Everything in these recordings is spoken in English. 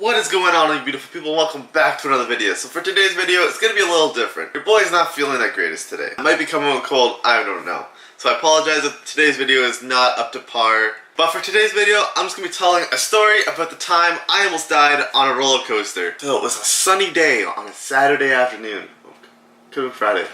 What is going on, you beautiful people? Welcome back to another video. So for today's video, it's going to be a little different. Your boy's not feeling that greatest today. I might be coming with a cold, I don't know. So I apologize if today's video is not up to par. But for today's video, I'm just going to be telling a story about the time I almost died on a roller coaster. So it was a sunny day on a Saturday afternoon. Could have been Friday.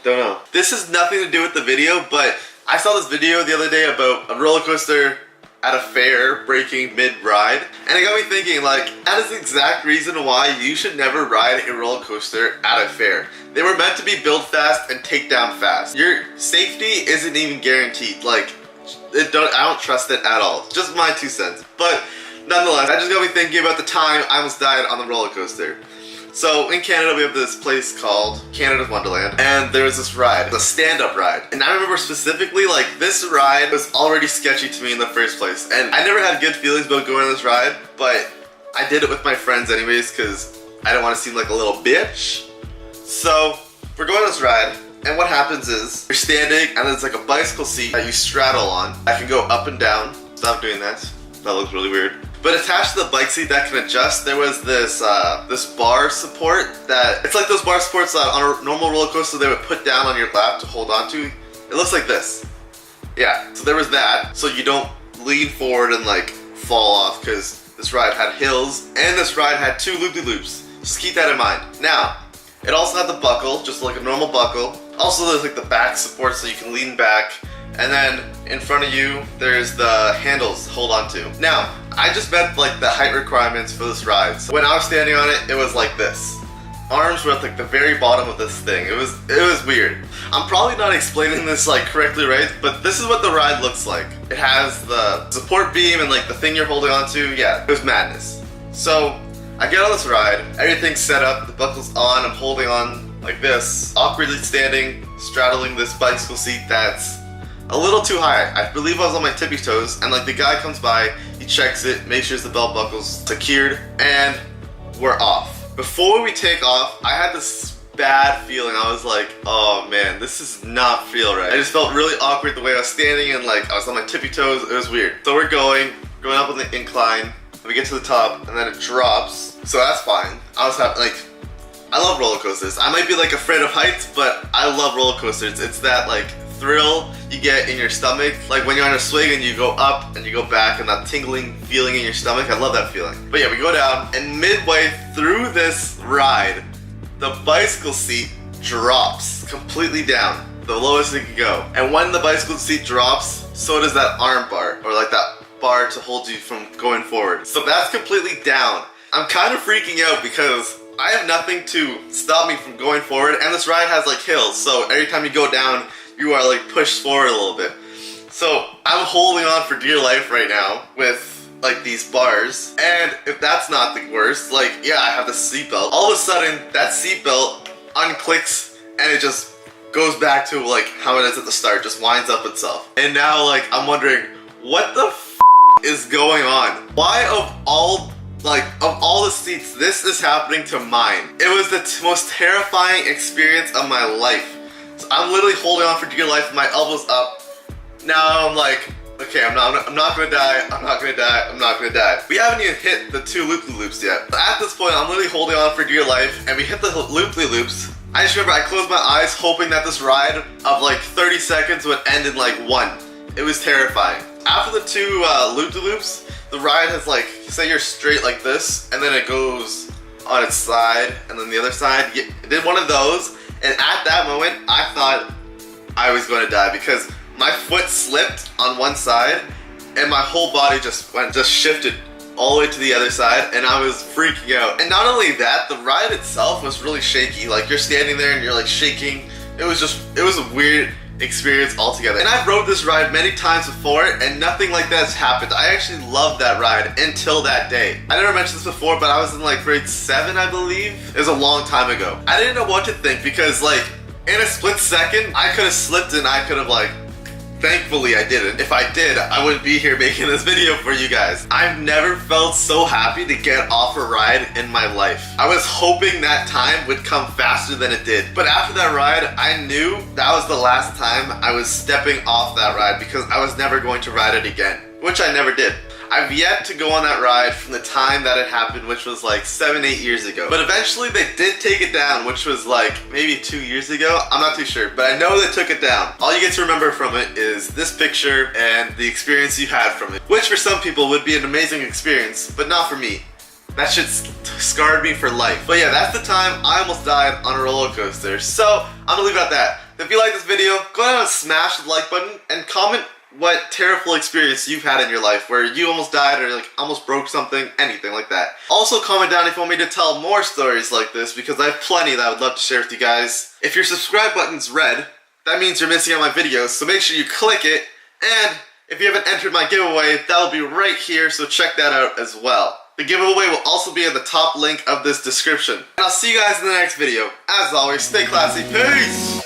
Don't know. This has nothing to do with the video, but I saw this video the other day about a roller coaster at a fair breaking mid-ride, and it got me thinking, like, that is the exact reason why you should never ride a roller coaster at a fair. They were meant to be built fast and take down fast. Your safety isn't even guaranteed. Like, I don't trust it at all. Just my 2 cents. But nonetheless, I just got me thinking about the time I almost died on the roller coaster. So in Canada, we have this place called Canada's Wonderland, and there was this ride, the stand-up ride. And I remember specifically, like, this ride was already sketchy to me in the first place. And I never had good feelings about going on this ride, but I did it with my friends anyways, because I didn't want to seem like a little bitch. So we're going on this ride, and what happens is, you're standing, and there's like a bicycle seat that you straddle on. I can go up and down. Stop doing that. That looks really weird. But attached to the bike seat that can adjust, there was this this bar support that, it's like those bar supports that on a normal roller coaster they would put down on your lap to hold on to. It looks like this. Yeah, so there was that, so you don't lean forward and like fall off, because this ride had hills, and this ride had 2 loop-de-loops. Just keep that in mind. Now, it also had the buckle, just like a normal buckle. Also there's like the back support so you can lean back. And then in front of you, there's the handles to hold on to. Now, I just met like the height requirements for this ride. So when I was standing on it, it was like this. Arms were at like the very bottom of this thing. It was weird. I'm probably not explaining this like correctly, right? But this is what the ride looks like. It has the support beam and like the thing you're holding on to. Yeah, it was madness. So I get on this ride, everything's set up, the buckle's on, I'm holding on like this, awkwardly standing, straddling this bicycle seat that's a little too high. I believe I was on my tippy toes, and like the guy comes by, he checks it, makes sure the belt buckle's secured, and we're off. Before we take off, I had this bad feeling. I was like, oh man, this does not feel right. I just felt really awkward the way I was standing, and like I was on my tippy toes. It was weird. So we're going up on the incline, and we get to the top, and then it drops. So that's fine. I was happy. Like, I love roller coasters. I might be like afraid of heights, but I love roller coasters. It's that like thrill you get in your stomach, like when you're on a swing and you go up and you go back, and that tingling feeling in your stomach. I love that feeling. But yeah, we go down, and midway through this ride, the bicycle seat drops completely down, the lowest it can go. And when the bicycle seat drops, so does that arm bar, or like that bar to hold you from going forward. So that's completely down. I'm kind of freaking out because I have nothing to stop me from going forward, and this ride has like hills, so every time you go down, you are like pushed forward a little bit. So I'm holding on for dear life right now with like these bars, and if that's not the worst, like, yeah, I have the seatbelt. All of a sudden, that seatbelt unclicks, and it just goes back to like how it is at the start, just winds up itself. And now like I'm wondering, what the f is going on? Why of all the seats, this is happening to mine? It was the most terrifying experience of my life. So I'm literally holding on for dear life, my elbows up. Now I'm like, okay, I'm not gonna die, I'm not gonna die, I'm not gonna die. We haven't even hit the 2 loop-de-loops yet. But at this point, I'm literally holding on for dear life, and we hit the loop-de-loops. I just remember I closed my eyes hoping that this ride of like 30 seconds would end in like 1. It was terrifying. After the 2 loop-de-loops, the ride has like, say you're straight like this, and then it goes on its side, and then the other side. It did one of those. And at that moment, I thought I was going to die, because my foot slipped on one side and my whole body just shifted all the way to the other side, and I was freaking out. And not only that, the ride itself was really shaky. Like, you're standing there and you're like shaking. It was a weird experience altogether. And I've rode this ride many times before, and nothing like that has happened. I actually loved that ride until that day. I never mentioned this before, but I was in like grade 7, I believe. It was a long time ago. I didn't know what to think, because like in a split second, I could have slipped, and I could have like, thankfully I didn't. If I did, I wouldn't be here making this video for you guys. I've never felt so happy to get off a ride in my life. I was hoping that time would come faster than it did. But after that ride, I knew that was the last time I was stepping off that ride, because I was never going to ride it again, which I never did. I've yet to go on that ride from the time that it happened, which was like 7-8 years ago. But eventually they did take it down, which was like maybe 2 years ago. I'm not too sure, but I know they took it down. All you get to remember from it is this picture and the experience you had from it, which for some people would be an amazing experience, but not for me. That shit scarred me for life. But yeah, that's the time I almost died on a roller coaster. So I'm gonna leave it at that. If you like this video, go ahead and smash the like button and comment what terrible experience you've had in your life where you almost died or like almost broke something, anything like that. Also comment down if you want me to tell more stories like this, because I have plenty that I would love to share with you guys. If your subscribe button's red, that means you're missing out on my videos, so make sure you click it. And if you haven't entered my giveaway, that'll be right here, so check that out as well. The giveaway will also be in the top link of this description. And I'll see you guys in the next video. As always, stay classy. Peace!